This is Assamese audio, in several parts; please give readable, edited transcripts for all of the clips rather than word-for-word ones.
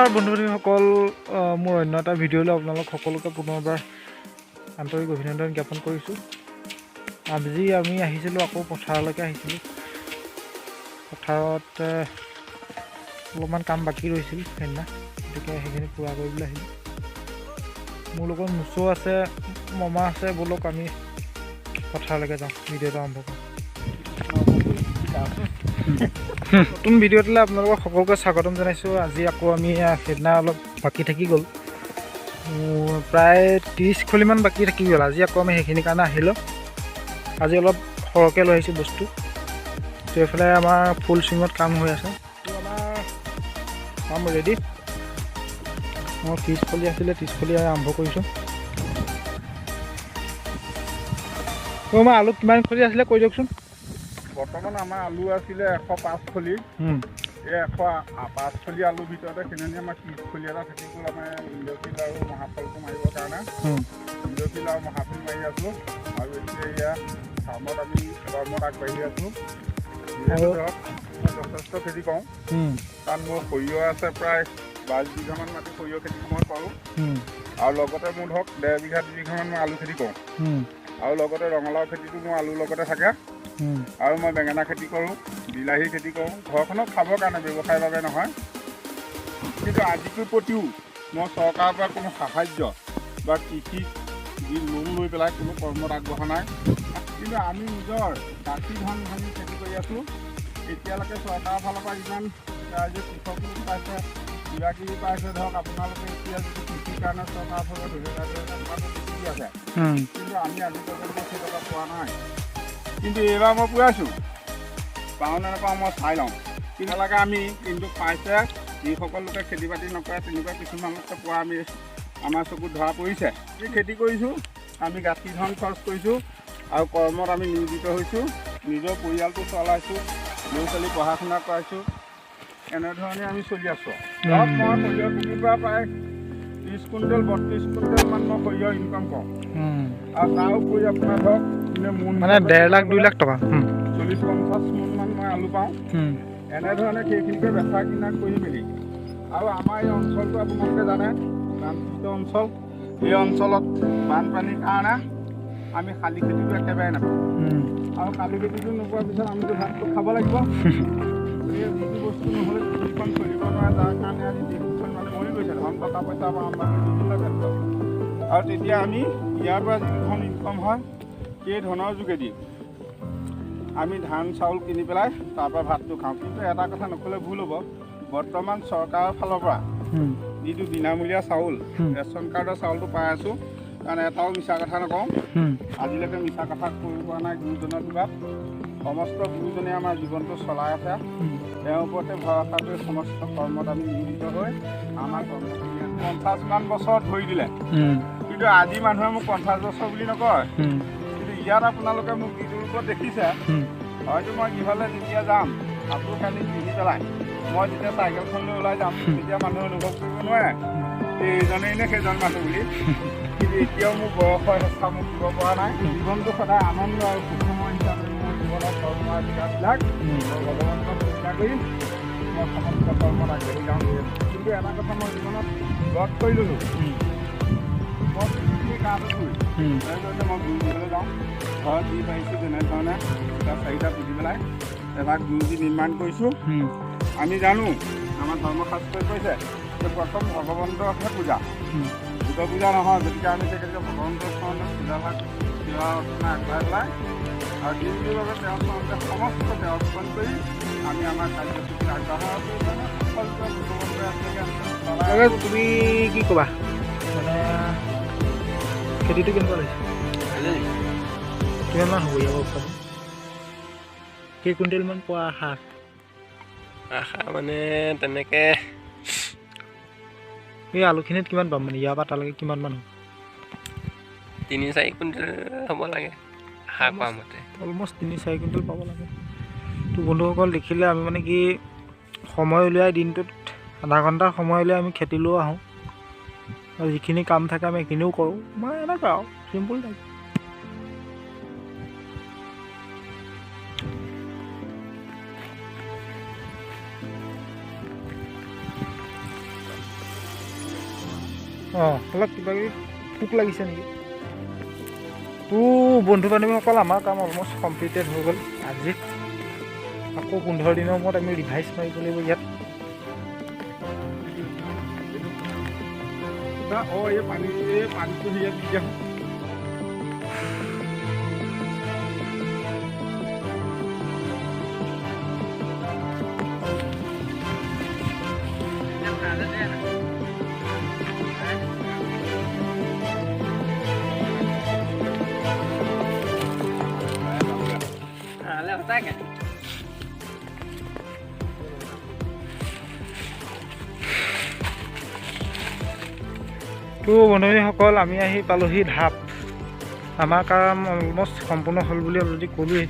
নমস্কাৰ বন্ধু-বান্ধৱীসকল, মোৰ অন্য এটা ভিডিঅ'লৈ আপোনালোক সকলোকে পুনৰবাৰ আন্তৰিক অভিনন্দন জ্ঞাপন কৰিছোঁ। আজি আমি আহিছিলোঁ, আকৌ পথাৰলৈকে আহিছিলোঁ। পথাৰত অলপমান কাম বাকী ৰৈছিল সেইদিনা, গতিকে সেইখিনি পূৰা কৰিবলৈ আহিলোঁ। মোৰ লগত মুচো আছে, মমা আছে। ব'লক আমি পথাৰলৈকে যাওঁ, ভিডিঅ'টো আৰম্ভ কৰোঁ। নতুন ভিডিঅ'টোলৈ আপোনালোকক সকলোকে স্বাগতম জনাইছোঁ। আজি আকৌ আমি সেইদিনা অলপ বাকী থাকি গ'ল, প্ৰায় 30 খলিমান বাকী থাকি গ'ল। আজি আকৌ আমি সেইখিনিৰ কাৰণে আহিলোঁ। আজি অলপ সৰহকৈ লৈ আহিছোঁ বস্তু। তো এইফালে আমাৰ ফুল চুইঙত কাম হৈ আছে। তো আমাৰ কাম ৰেডি। মোৰ 30 খলি আছিলে, 30 খলি আৰম্ভ কৰিছোঁ। তো আমাৰ আলু কিমান খলি আছিলে কৈ দিয়কচোন। বৰ্তমান আমাৰ আলু আছিলে 105 খলি। এই 105 খলি আলুৰ ভিতৰতে সেইদিনা আমাৰ 30 খলি এটা থাকি গ'ল। আমাৰ ইণ্ডোফিল আৰু মহাফলটো মাৰিবৰ কাৰণে ইণ্ডোফিল আৰু মহাফল মাৰি আছোঁ। আৰু এতিয়া এয়া ফাৰ্মত আমি কৰ্মত আগবাঢ়ি আছোঁ। যিহেতু ধৰক মই যথেষ্ট খেতি কৰোঁ, কাৰণ মোৰ সৰিয়হ আছে প্ৰায় 22 বিঘামান মাটি সৰিয়হ খেতি মই কৰোঁ। আৰু লগতে মোৰ ধৰক 1.5 বিঘা 2 বিঘামান মই আলু খেতি কৰোঁ। আৰু লগতে ৰঙালাও খেতিটো মোৰ আলুৰ লগতে থাকে। আৰু মই বেঙেনা খেতি কৰোঁ, বিলাহী খেতি কৰোঁ, ঘৰখনক খাবৰ কাৰণে, ব্যৱসায়ৰ বাবে নহয়। কিন্তু আজিটোৰ প্ৰতিও মই চৰকাৰৰ পৰা কোনো সাহাৰ্য বা কৃষি যি লোন লৈ পেলাই কোনো কৰ্মত আগবঢ়া নাই। কিন্তু আমি নিজৰ গাঁঠি ধান ভাঙি খেতি কৰি আছোঁ। এতিয়ালৈকে চৰকাৰৰ ফালৰ পৰা ইমান ৰাইজে কৃষক লোন পাইছে, কিবা কিবি পাইছে। ধৰক আপোনালোকে এতিয়া যদি কৃষিৰ কাৰণে চৰকাৰৰ ফালৰ 2000 টকাটো দি আছে, কিন্তু আমি আজি পৰ্যন্ত সেই টকা পোৱা নাই। কিন্তু এইবাৰ মই পুৰাইছোঁ, পাওঁ নে নাপাওঁ মই চাই লওঁ। কিন্তু লাগে আমি কিন্তু পাইছে, যিসকল লোকে খেতি বাতি নকৰে তেনেকুৱা কিছুমান লোকে পোৱা আমি আমাৰ চকুত ধৰা পৰিছে। আমি খেতি কৰিছোঁ, আমি গাঁঠি ধন খৰচ কৰিছোঁ আৰু কৰ্মত আমি নিয়োজিত হৈছোঁ। নিজৰ পৰিয়ালটো চলাইছোঁ, ল'ৰা ছোৱালী পঢ়া শুনা কৰাইছোঁ। এনেধৰণে আমি চলি আছোঁ। ধৰক মই সৰিয়হ খেতিৰ পৰা প্ৰায় 30 কুইণ্টেল 32 কুইণ্টেলমান মই সৰিয়হ ইনকাম কৰোঁ। আৰু তাৰ উপৰি আপোনাৰ ধৰক মানে 1.5 লাখ 2 লাখ টকা 40-50 মোনমান মই আলু পাওঁ। এনেধৰণে সেইখিনিকে বেচা কিনা কৰি মেলি। আৰু আমাৰ এই অঞ্চলটো আপোনালোকে জানে বানপীড়িত অঞ্চল। এই অঞ্চলত বানপানীৰ কাৰণে আমি শালি খেতিটো একেবাৰে নাপাওঁ। আৰু শালি খেতিটো নোপোৱাৰ পিছত আমিতো ভাতটো খাব লাগিব। গতিকে যিটো বস্তু নহ'লে পৃথিৱীখন চলিব নোৱাৰে, যাৰ কাৰণে আজি দেশখন মানে মৰি গৈছে। ধন টকা পইচা পৰা আৰম্ভ কৰি বিভিন্ন ক্ষেত্ৰত। আৰু তেতিয়া আমি ইয়াৰ পৰা যিটো ধন ইনকম হয়, সেই ধনৰ যোগেদি আমি ধান চাউল কিনি পেলাই তাৰ পৰা ভাতটো খাওঁ। কিন্তু এটা কথা নক'লে ভুল হ'ব, বৰ্তমান চৰকাৰৰ ফালৰ পৰা যিটো বিনামূলীয়া চাউল, ৰেচন কাৰ্ডৰ চাউলটো পাই আছোঁ। কাৰণ এটাও মিছা কথা নকওঁ, আজিলৈকে মিছা কথা কৰিব পৰা নাই গুৰুজনৰ কিবা। সমস্ত গুৰুজনে আমাৰ জীৱনটো চলাই আছে। তেওঁৰ ওপৰতে ভৰসা কৰি সমস্ত কৰ্মত আমি নিয়োজিত হৈ আমাৰ কৰ্ম 50মান বছৰ ধৰি দিলে। কিন্তু আজি মানুহে মোক 50 বছৰ বুলি নকয়। কিন্তু ইয়াত আপোনালোকে মোক যিটো ৰূপত দেখিছে, হয়তো মই ইফালে যেতিয়া যাম কাপোৰ কানি পিন্ধি পেলাই মই যেতিয়া চাইকেলখন লৈ ওলাই যাম, তেতিয়া মানুহে অনুভৱ কৰিব নোৱাৰে যে এইজনেই নে সেইজন মানুহ বুলি। কিন্তু এতিয়াও মোৰ বয়সৰ হেঁচা মোক দিব পৰা নাই। জীৱনটো সদায় আনন্দ আৰু সুখময় হিচাপে মোৰ জীৱনৰ কৰ্ম আজিকাবিলাক ভগৱন্তক চিন্তা কৰি মই সমস্ত কৰ্মত আগবাঢ়ি যাওঁ। কিন্তু এটা কথা মই জীৱনত লগ কৰি ল'লোঁ, মই পৃথিৱীৰ কামটো কৰি মই গুৰুজীলৈ যাওঁ। ঘৰত দি পাৰিছোঁ যেনেধৰণে দুটা 4টা পুতি পেলাই এভাগ গুৰুজী নিৰ্মাণ কৰিছোঁ। আমি জানো আমাৰ ধৰ্মশাস্ত্ৰই কৈছে যে প্ৰথম ভগৱন্তৰহে পূজা, বুদ্ধ পূজা নহয়। গতিকে আমি তেখেতকে ভগৱন্তৰ চৰণত পূজাভাগ সেৱা অৰ্চনা আগবঢ়াই পেলাই আৰু দিনটোৰ বাবে তেওঁৰ চৰণতে সমস্ত সেৱা অৰ্পণ কৰি আমি আমাৰ কাৰ্যসূচী আগবঢ়াই আছোঁ। তুমি কি ক'বা, মানে খেতিটো কেনেকুৱা লাগিছে? কিমানমান হ'ব ইয়াৰ উৎপাদন? কেই কুইণ্টেলমান পোৱা আশা মানে তেনেকৈ এই আলুখিনিত কিমান পাম, মানে ইয়াৰ পৰা তালৈকে কিমানমান হ'ব? 3-4 কুইণ্টেল হ'ব লাগে আশা কৰা মতে। অলমষ্ট 3-4 কুইণ্টেল পাব লাগে। তো বন্ধুসকল দেখিলে আমি মানে কি সময় উলিয়াই দিনটোত আধা ঘণ্টা সময় উলিয়াই আমি খেতিলৈও আহোঁ, আৰু যিখিনি কাম থাকে আমি সেইখিনিও কৰোঁ। মানে এনেকুৱা আৰু চিম্পুল টাইপ। অঁ অলপ কিবা কিবি পোক লাগিছে নেকি। তো বন্ধু বান্ধৱীসকল আমাৰ কাম অলমষ্ট কমপ্লিটেড হৈ গ'ল আজি। আকৌ 15 দিনৰ মূৰত আমি ৰিভাইজ মাৰিব লাগিব ইয়াত। এই পানীটো হেৰিয়াত দি দিয়া তো বন্ধুসকল আমি আহি পালোহি ঢাপ। আমাৰ কাম অলমষ্ট সম্পূৰ্ণ হ'ল বুলি অলৰেডি ক'লোৱেই।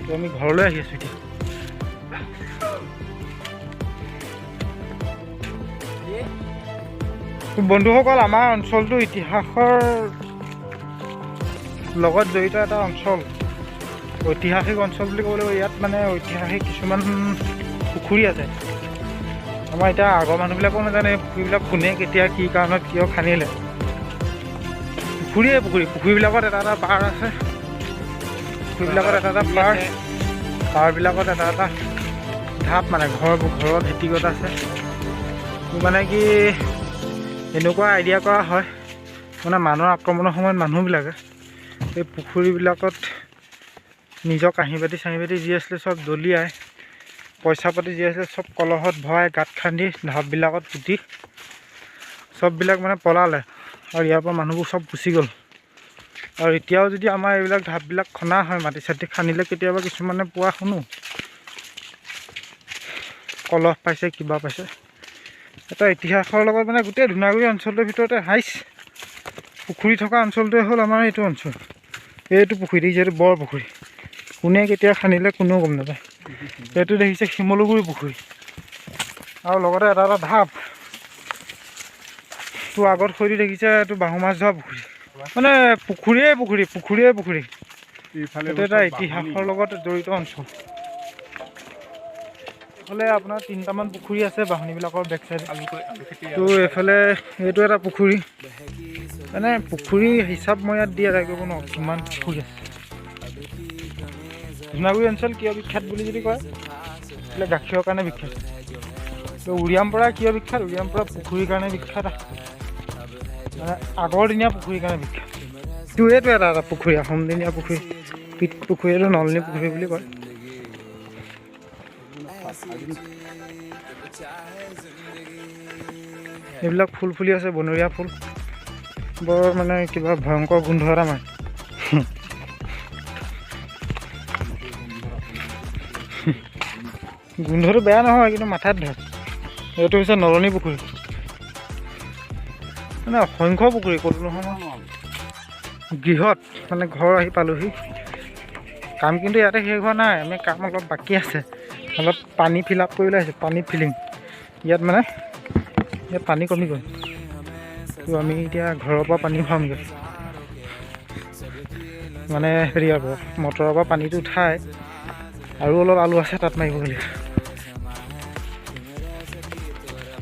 তো আমি ঘৰলৈ আহি আছোঁ এতিয়া। বন্ধুসকল আমাৰ অঞ্চলটো ইতিহাসৰ লগত জড়িত এটা অঞ্চল, ঐতিহাসিক অঞ্চল বুলি ক'ব লাগিব। ইয়াত মানে ঐতিহাসিক কিছুমান পুখুৰী আছে। আমাৰ এতিয়া আগৰ মানুহবিলাকো নাজানে পুখুৰীবিলাক কোনে কেতিয়া কি কাৰণত কিয় খান্দিলে। পুখুৰীবিলাকত এটা এটা পাৰ আছে। পুখুৰীবিলাকত এটা এটা পাৰবিলাকত এটা এটা ঢাপ, মানে ঘৰৰ ভেটিগত আছে। মানে কি এনেকুৱা আইডিয়া কৰা হয়, মানে মানুহৰ আক্ৰমণৰ সময়ত মানুহবিলাকে এই পুখুৰীবিলাকত নিজৰ কাঁহী বাতি যি আছিলে চব দলিয়াই, পইচা পাতি যি আছিলে চব কলহত ভৰাই গাঁত খান্দি ঢাপবিলাকত পুতি চববিলাক মানে পলালে আৰু ইয়াৰ পৰা মানুহবোৰ চব গুচি গ'ল। আৰু এতিয়াও যদি আমাৰ এইবিলাক ঢাপবিলাক খন্দা হয়, মাটি চাটি খান্দিলে কেতিয়াবা কিছুমানে পোৱা শুনো, কলহ পাইছে কিবা পাইছে। এটা ইতিহাসৰ লগত মানে গোটেই ধূনাগুৰি অঞ্চলটোৰ ভিতৰতে হাইছ পুখুৰী থকা অঞ্চলটোৱে হ'ল আমাৰ এইটো অঞ্চল। এইটো পুখুৰী যিহেতু বৰ পুখুৰী, কোনে কেতিয়া খান্দিলে কোনেও গম নাপায়। এইটো দেখিছে শিমলুগুৰি পুখুৰী আৰু লগতে এটা এটা ঢাপ। তো আগত সৈতে দেখিছে এইটো বাহু মাছ ধৰা পুখুৰী, মানে পুখুৰীয়ে পুখুৰী। এইটো এটা ইতিহাসৰ লগত জড়িত অঞ্চল। এইফালে আপোনাৰ 3টামান পুখুৰী আছে বাহনীবিলাকৰ বেক চাইডে। তো এইফালে এইটো এটা পুখুৰী, মানে পুখুৰী হিচাপ মই ইয়াত দিয়া যায় কৰিব নোৱাৰোঁ কিমান পুখুৰী আছে। ধূনাগুৰি অঞ্চল কিয় বিখ্যাত বুলি যদি কয়, এইফালে গাখীৰৰ কাৰণে বিখ্যাত। তো উৰিয়ামপৰা কিয় বিখ্যাত, উৰিয়ামপৰা পুখুৰীৰ কাৰণে বিখ্যাত, মানে আগৰ দিনীয়া পুখুৰীৰ কাৰণে বিখ্যাত। তো এইটো এটা এটা পুখুৰী, আহোমদিনীয়া পুখুৰী, পিত পুখুৰী, এইটো নলনী পুখুৰী বুলি কয়। এইবিলাক ফুল ফুলি আছে, বনৰীয়া ফুল, বৰ মানে কিবা ভয়ংকৰ গোন্ধ এটা মাৰে। গোন্ধটো বেয়া নহয়, কিন্তু মাথাত ধৰে। এইটো হৈছে নলনী পুখুৰী, মানে অসংখ্য পুখুৰী ক'লো নহয়। গৃহত মানে ঘৰ আহি পালোহি। কাম কিন্তু ইয়াতে শেষ হোৱা নাই, আমি কাম অলপ বাকী আছে। অলপ পানী ফিল আপ কৰি ওলাইছোঁ, পানী ফিলিং। ইয়াত পানী কমি গ'ল। তো আমি এতিয়া ঘৰৰ পৰা পানী ভৰামগৈ, মানে হেৰিয়াৰ পৰা মটৰৰ পৰা পানীটো উঠাই আৰু অলপ আলু আছে তাত মাৰিবগৈ।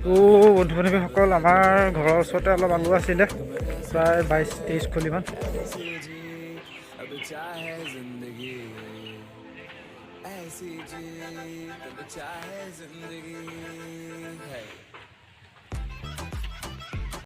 তো বন্ধু বান্ধৱীসকল, আমাৰ ঘৰৰ ওচৰতে অলপ আলু আছিলে, প্ৰায় 22-23 খলিমান।